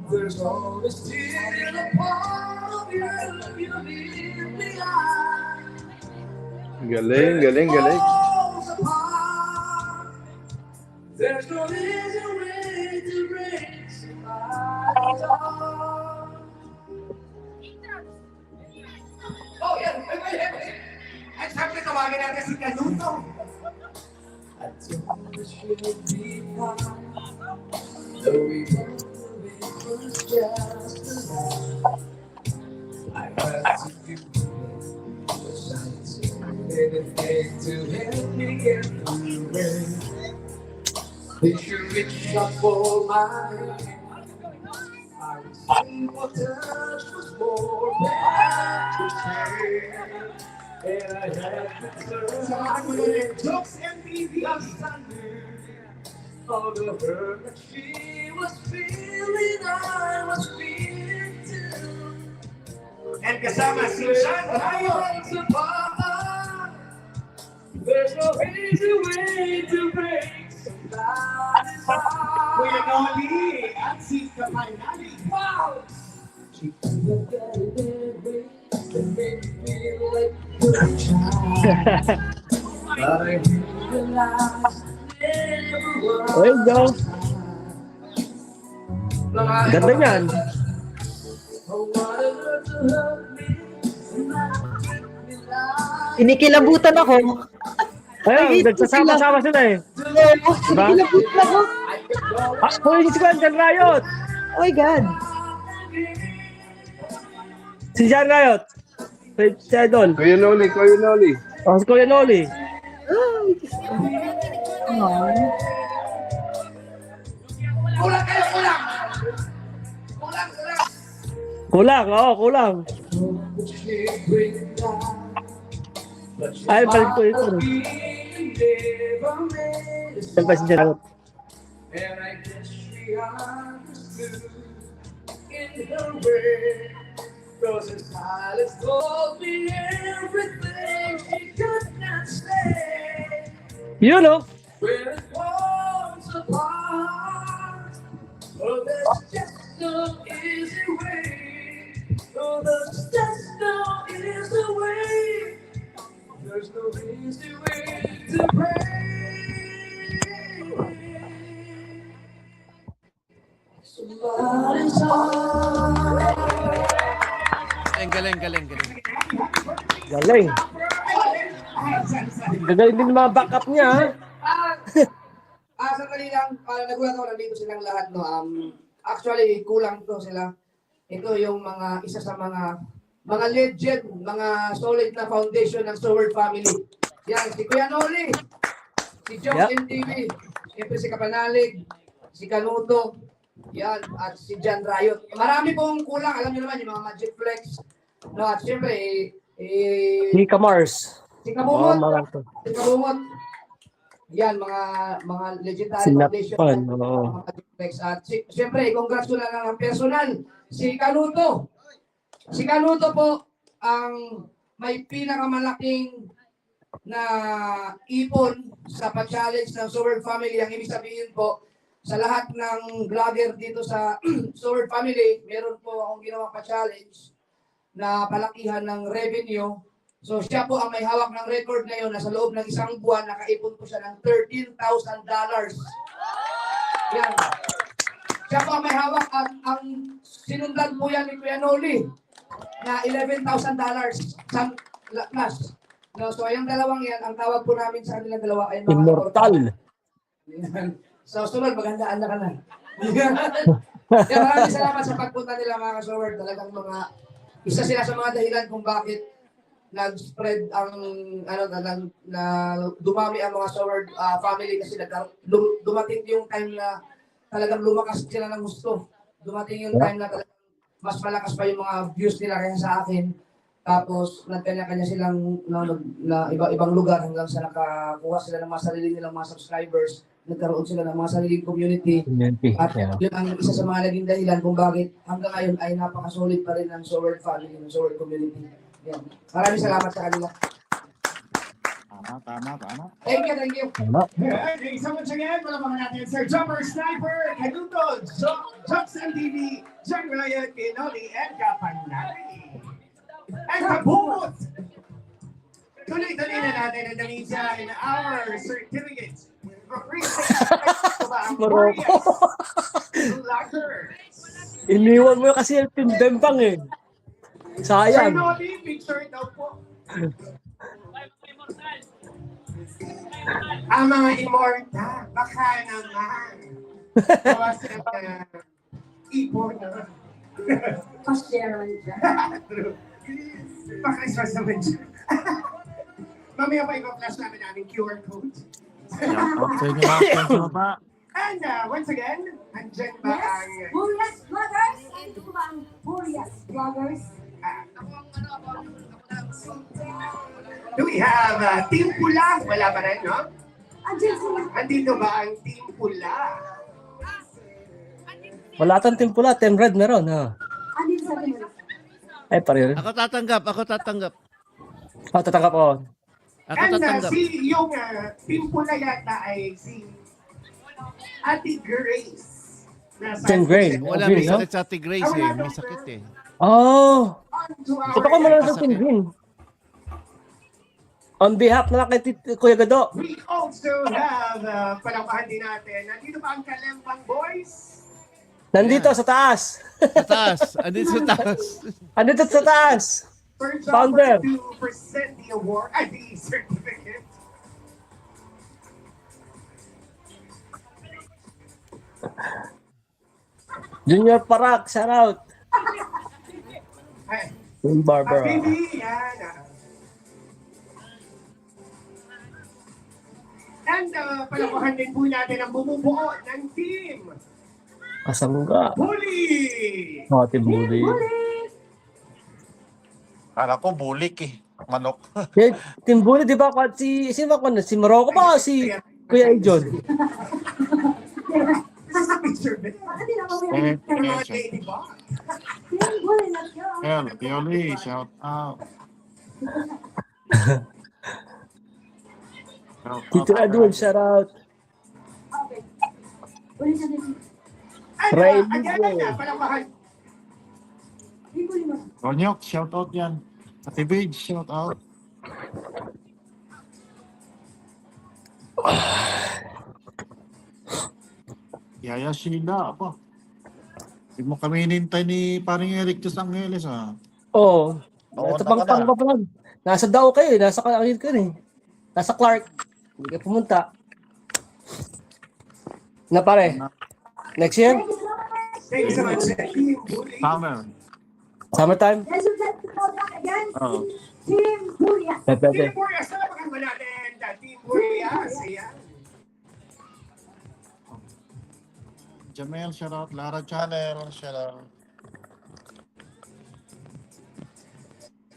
there's always still a part of you leave behind. Galing, galing, galing. There's no easy way to break somebody's heart. Oh, yeah. Ay, sabi na tawagin natin si Kanuto. I told you she'd be fine. Though we knew it was just a lie. I had to do anything to help me get through it. Picture reached up for my hand. Our simple touch was more than to say. And I had to turn it jokes and be the asunder. All the hurt that she was feeling, I was feeling too. And kasama si Sean Ryan sa paa. There's no easy way to break somebody's heart. Kuya Noli at si Kapanali. Wow! She couldn't get it every that made me feel like a child. But I realized never was. Oy, go. Ganda yan. Kinikilabutan ako. Ayun, nagsasama-sama sila eh. Diba? Kinikilabutan ako. Hoy, si Jan Riot! Oh my God. Si Jan Riot! Si Idol. Kuya Noli, Kuya Noli. Oh, si Kuya Noli. Kulang kayo, kulang! Kulang, oo, kulang. Ay, balik ko ito. Saan pa si Jan Riot? And I guess she understood in her way. Those silence told me everything she could not say. Yun, oh. When it falls apart, oh, there's just no easy way. Oh, there's just no easy way. There's no easy way to break somebody's heart. Galing. Galing. Gagaling din mga backup niya, ha? Sandali lang, nagulat ako nandito silang lahat, no. Actually, kulang to sila. Ito yung isa sa mga legend, mga solid na foundation ng Soward family. Yan, si Kuya Noli, si Joe NTV, siyempre si Kapanalig, si Kanuto, yan, at si Jan Riot. Marami pong kulang, alam niyo naman, yung mga Magic Flex. No, at siyempre, Si Kamars. si Kabungot, Maranto. si Kabungot. Yan, mga legendary Sinapan, foundation. oo. Mga Magic Flex. At siyempre, congrats ko lang ng personal, si Kanuto. Si Kanuto po, ang may pinakamalaking na ipon sa pa-challenge ng Soward family. Ang ibig sabihin po, sa lahat ng vlogger dito sa Sword Family, meron po akong ginawa pa-challenge na palakihan ng revenue. So siya po ang may hawak ng record ngayon na sa loob ng isang buwan, nakaipon po siya ng $13,000. Yan. Siya po ang may hawak. Ang sinundan po yan ni Kuya Noli na $11,000 plus. No, so yung dalawang yan, ang tawag po namin sa kanilang dalawa ay mga Immortal. So sunod, magandaan na ka na. Kaya maraming salamat sa pagpunta nila mga ka-Sword. Talagang isa sila sa mga dahilan kung bakit nag-spread ang na dumami ang mga Sword family kasi dumating yung time na talagang lumakas sila ng gusto. Dumating yung time na talagang mas malakas pa yung mga views nila kaysa sa akin. Tapos nagkanya-kanya silang na iba-ibang lugar hanggang sa nakakuha sila ng mga sarili nilang mga subscribers. Nagkaroon sila ng mga sariling community. At yun ang isa sa mga naging dahilan kung bakit hanggang ngayon ay napakasolid pa rin ng Sword family, ng Sword community. Yan. Maraming salamat sa kanila. Tama. Thank you. Tama. So once again, malaman natin Sir Jumper Sniper, Canuto, Jumps MTV, John Riot, Kinoli, and Kapanari. And kabumot! Tuloy-tuloy na natin ang damisa in our certificates for free Morocco. Locker. Iniwan mo kasi yung Team Bembang eh. Sir Sayang. Noli, picture daw po. Ang mga immortal, baka naman. Bawas na ipon na. Pa-share dyan. Pa-Christmas naman dyan. Mamaya pa ipa-flash namin aming QR code. Shoutout sa inyo lahat dyan sa baba. And once again, andyan ba Yes, ang... Burias Vloggers. Ito po ba ang Burias Vloggers? Do we have Team Pula? Wala pa rin, no? Andyan sila. Andito ba ang Team Pula? Wala tang Team Pula, Team Red meron. Ha? Andyan sa kanila. Ay, pareho. Ako tatanggap. Tatanggap ko. Ako And tatanggap. yung Team Pula yata ay si Ate Grace. Team Grace. Wala, Green, may no? sakit sa Ate Grace eh. May sakit eh. Oh! Ito Ito ko manonood ng Team Green. On behalf na lang kay Kuya Gado. We also have, palampahan din natin, nandito ba ang Kalembang Boys? Nandito sa taas. Sa taas. Andito sa taas. Andito sa taas. First Founder. to present the award, the certificate. Junior Parak, shout out. Ay, Yung Barbara. Baby, yan. And palampahan din po natin ang bumubuo ng team. Kasangga. Bully! Oh, Team Bully. Kala ko bulik eh. Manok. Yeah, Team Bully, di ba? Sino ba? Si Morocco ba o si Kuya John? Picture ba? Bakit di na kami? Mga ladybug. Team Bully, let's go. Well, Pioli, shout out. Tito Edward, shout out. Okay. Ulit na din. And Ray again, Lugo. palampahan. Team Bully mo. Ronyok, shout out yan. Ate Page, shout out. Yaya Sheila, apa? Hindi mo kami hinintay ni paring Eric Dos Angeles, ha? Oo. Oo, Ito pang taka na. pa lang. Nasa Dao kayo, nasa Kalangit ka eh. Nasa Clark. Hindi ka pumunta. Na pare. Next year? Thank you so much. Team Bully. Summer. Summertime? Let's get to call back again. Oh. Team Bully. Pwede. Team Warriors, talabakan ba natin? Team Warriors. Ayan. Jamel, shout out. Lara Channel, shout out.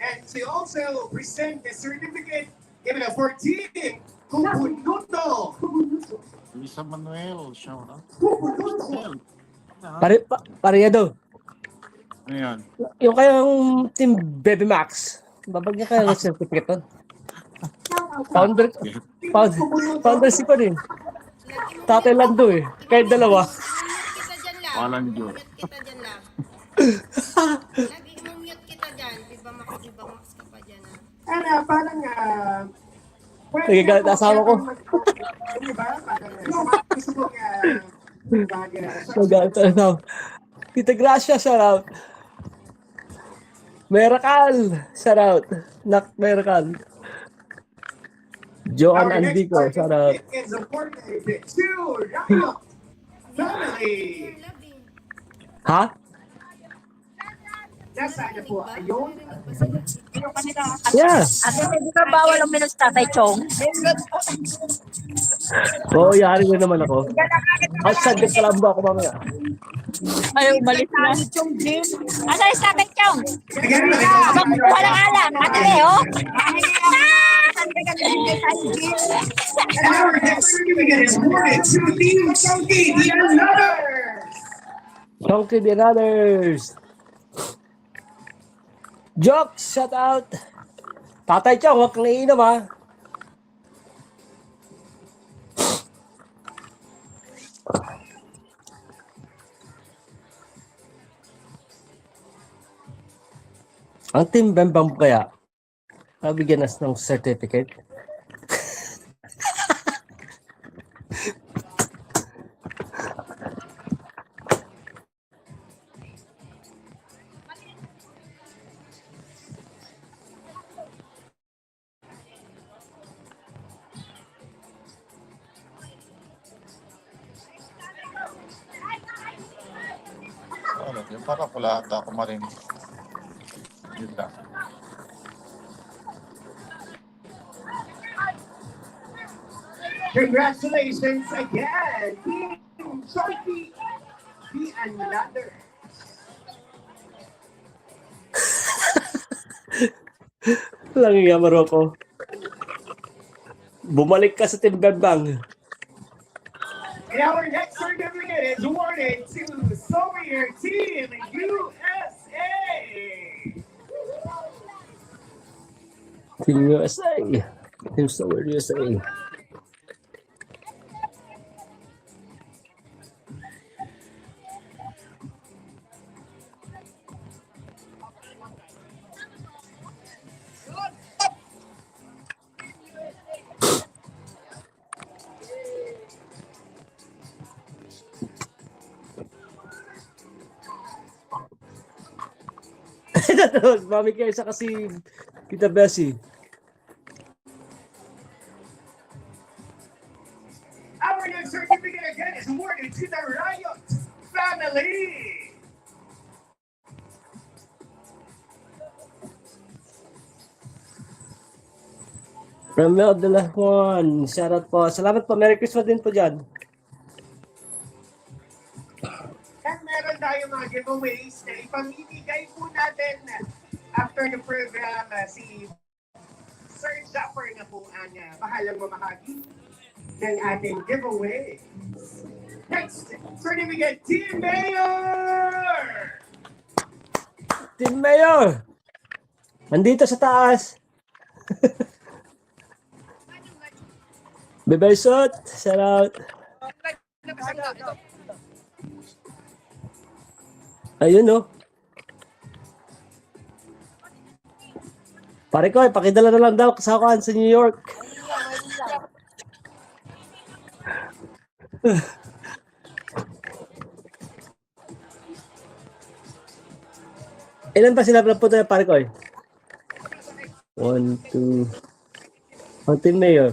And to also present the certificate, give it up for Team Kubunuto. Lisa Manuel, shout out. Kubunuto. Pare do. Ayan. Yung kayang Team Baby Max. Babagyan kayo ng certificate doon. Founder si ko din. Tatay Lando eh. Kahit dalawa. Kita dyan lang. Walang Diyos. Mute kita dyan lang. Lagi mute kita dyan. Max ka pa dyan. Ano, parang, Nagagalit na asawa ko. Di ba? Parang, gusto mo bagay. Nagalit na daw. Tita Gracia, shout out. Miracle, shout out. Nak Miracle. Joan Our next Andico, shout out. participant is awarded to Riot Family. Ha? Nasaan na po? Ayun. Yeah. Ate May, di ka bawal ang minus Tatay Chong? Oo, yari na naman ako. Outside ka lang ba ako mamaya? Ay, umalis na. Ano yung Tatay Chong? Again, Walang alam. Ate May, oh. and our next certificate is awarded to Team Chunky the Another. Chunky the others. Jokes, shout out. Tatay Chong, huwag kang naiinom ha. Ang Team Bembang kaya, nabigyan us ng certificate. Ano, yung parang wala ata ako marinig. Yun lang. Congratulations again, Team Chunky the Another. Lang nga, Maroko. Bumalik ka sa Team Bembang. And our next certificate is awarded to Sawyer Team USA. Team USA. Team Solar USA. Mami kayo sa kasi Tita Bessie. Our next certificate again is awarded to the Riot Family. Ramel de la Juan, shoutout po. Salamat po. Merry Christmas din po dyan. At meron tayong mga giveaways na ipamimigay po natin after the program. Si Sir Jaffer na po ang bahalang mamahagi ng ating giveaway. Next, certificate Team Mayor! Team Mayor! Nandito sa taas. Bebay Sot, shoutout. Ayun no. Pare ko, pakidala na lang daw kasakaan sa New York. Ilan ba sila po tayo, pare ko? 1, 2. Ang Team Mayor.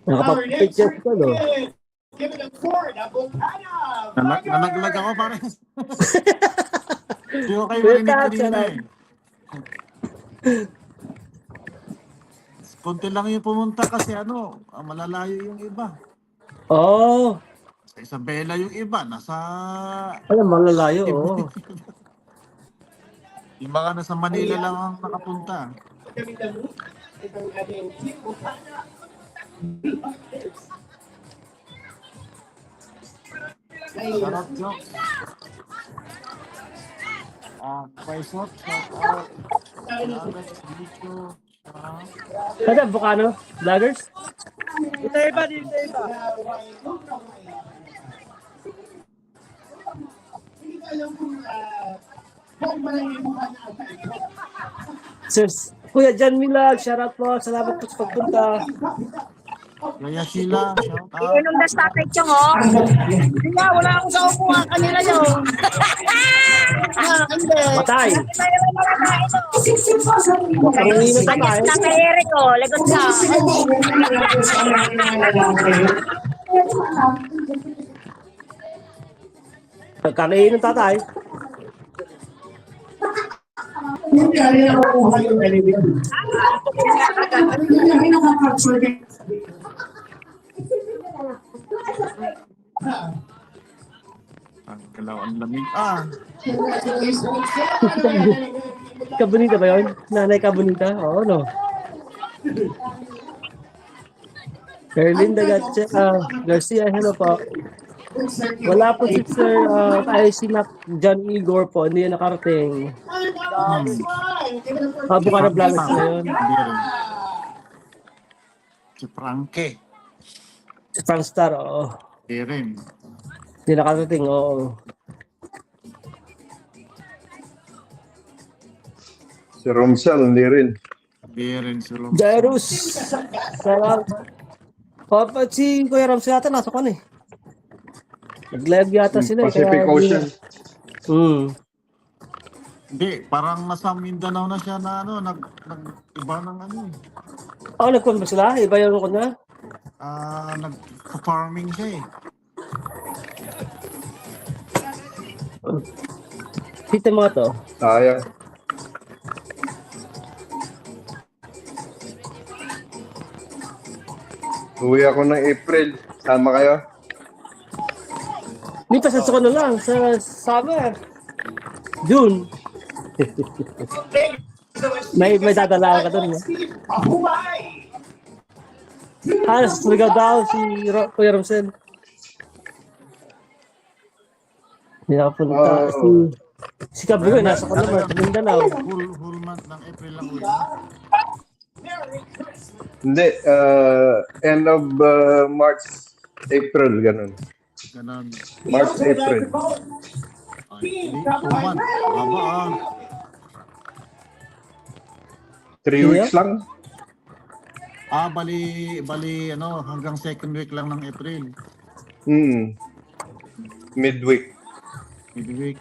Our next Nakapag-picture ko, no? certificate, given a cord, a Bocana. Nalaglag ako pare. Hindi ko kayo marinig kanina eh. Konti lang yung pumunta kasi malalayo yung iba. Oh, Sa Isabela yung iba, nasa... alam, malalayo, oh. Yung mga nasa Manila lang ang nakapunta. Itong ating Team Bocana. Sarap joke. Paisot, shout out. Alex, Nico. Ano, Bukano? Vloggers? Dito iba, dito iba. Sirs, Kuya Jan Milag, shoutout po. Salamat po sa pagpunta. Yaya Sheila, shout out. Inom na sa tatay Chong, oh. Kaya wala akong sa upuan kanila yun. Hindi. Matay! Ayos na kay Eric, oh. Lagot ka. Kakain ng tatay. Ang galaw, ang lamig. Kabunita ba yun? Nanay Kabunita? Oo, no? Erlinda Garcia, hello po. Wala po si Sir, si John Igor po, hindi yan nakarating. Bukana Vloggers na yun. Hindi rin. Si Frankie. Si Frankstar, oo. Hindi rin. Hindi nakarating, oo. Si Romsal, hindi rin. Hindi rin si Rom. Jairus! Salamat. Papa, si Kuya Rams yata nasa kan eh. Nag-live yata sila. Pacific Ocean. Hindi, parang nasa Mindanao na siya na nag-iba ng ano eh. Nagkuhan ba sila? Iba yung ko na? Nag-farming siya eh. Kita mo to. Sayang. Uwi ako ng April. Sama kayo? Dito sa ko na lang, sa summer. June. may dadala ka doon. Sa Surigao daw, si Kuya Ramsel. Hindi nakapunta. Si Kabugoy, nasa Kalamar, sa Mindanao. Whole month ng April lang uwi. Hindi. End of March, April, ganun. Ganon. March, April. Hindi, 2 months. Haba 3 weeks lang. Bali, hanggang second week lang ng April. Midweek. Midweek.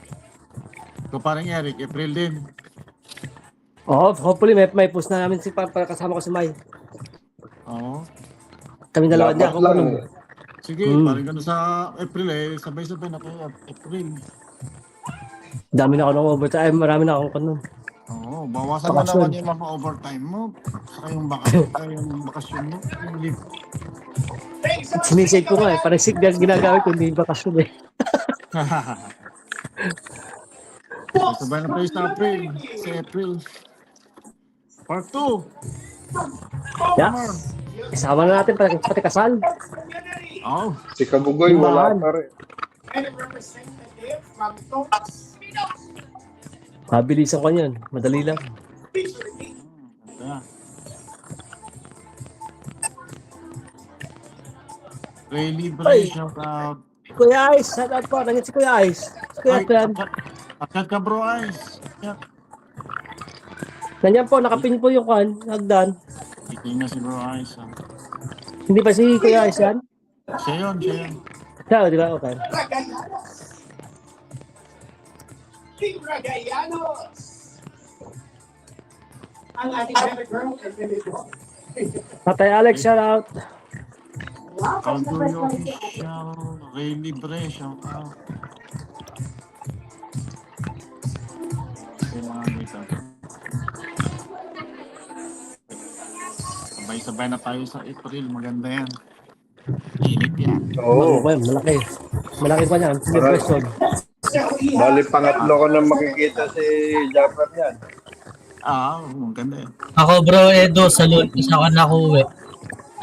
So parang Eric, April din. Hopefully may post na namin para kasama ko si May. Oo. Kami dalawa Dapat niya. lang. Sige, parang gano'n sa April sabay-sabay na kayo. April. Dami na ako ng overtime. Marami na akong kanon. Oo, bawasan mo naman yung mga overtime mo. Saka yung bakasyon mo. Yung leave. Sinisave ko nga eh. Parang signal ginagamit ko, hindi bakasyon eh. Sabay na tayo sa April. Sa April. Part 2. Yes. Isama na natin pati kasal. Oo. Si Kabugoy, wala pa rin. Mabilisan ko yan. Madali lang. Ray Libre, shout out. Kuya Ice, shout out po. Nangyat si Kuya Ice. Kuya Ice yan. Akat ka bro, Ice. Nanyan po, nakapin po yung kan. Hagdan. Tingnan si bro, Ice. Hindi pa si Kuya Ice yan? Siya yun. Siya, di ba? Okay. King Ragayanos! Ang ating baby girl and baby boy. Tatay Alex, shout out. Caldoyo official. Ray Libre, shout out. Yung mga dito. Sabay-sabay na tayo sa April. Maganda yan. Init yan. Oo. Malaki. Malaki pa yan. Sige, question. Bali, pangatlo ko na makikita si Japper yan. Maganda yan. Ako bro, Edo, sa Lunes ako nakuwi.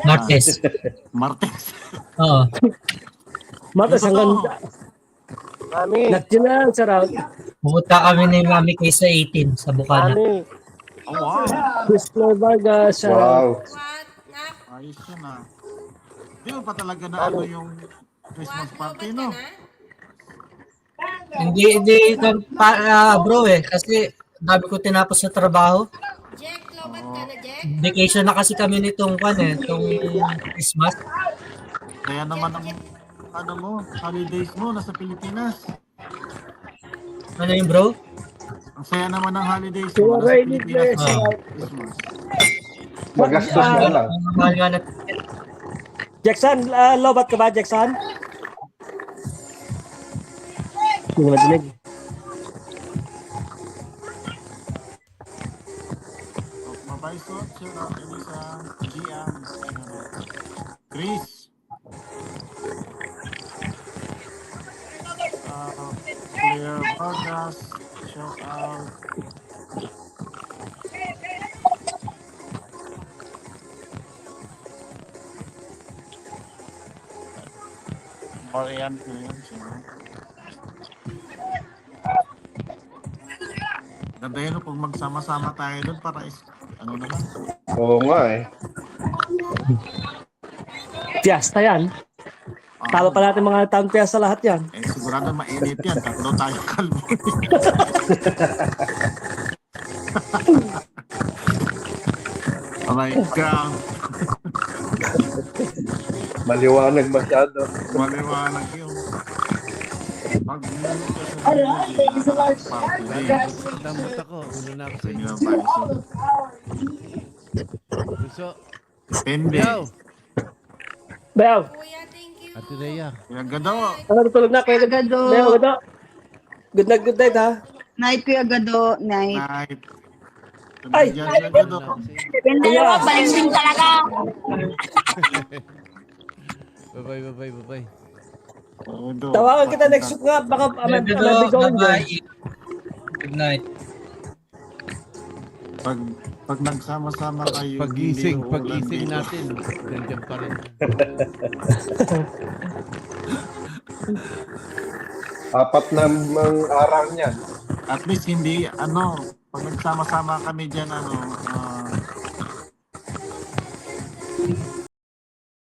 Martes. Martes. Oo. Martes hanggang Nandiyan na lang sa route. Pumunta kami ni Mami Kay sa 18 sa Bukana. Mami, Oh, wow. Christopher Vargas, shout out. Wow. What? Nak? Ayos yan ah. Di mo pa talaga na ano yung Christmas party, no? Hindi bro kasi dami ko tinapos sa trabaho. Jack, lobat ka na, Jack? Vacation na kasi kami nitong itong Christmas. Kaya naman ang ano mo, holidays mo nasa Pilipinas. Ano yung bro? Ang saya naman ng holidays Kuya mo nasa Ray Pilipinas. Nicholas, shout out. Christmas. Magastos ka lang. Ang mahal nga na Jackson, lobat ka ba, Jackson? Hindi ko madinig. Mabay so, shout out Elisa, Gian, Chris. Claire Vargas, shout out. Marian ko yun, sino? Ganda yun pag magsama-sama tayo doon para ano na lang. Oo nga eh. Fiesta yan. Talo pa natin mga town fiesta lahat yan. Eh, sigurado mainit yan. Tatlo tayo kalbo. Oh my God. Maliwanag masyado. Maliwanag yun. Pag Damot ako. Uno na ako sa inyo. Gusto. Depende. Yo, Beo, Kuya, thank you. Ate Rhea. Kaya ganda mo. tulog na. Kaya Gado. Beo, gado. Good night ha. Night, Kuya Gado. Night. Night. Ay! Diyan, ganda ko. Yung dalawa, balimbing talaga. Bye-bye. Tawagan kita next week nga. Baka may bigawin dyan. Good night. Pag nagsama-sama kayo. Pagising hindi uulan dito. natin. Nandiyan pa rin. Apat na ang araw niyan. At least hindi, pag nagsama-sama kami dyan,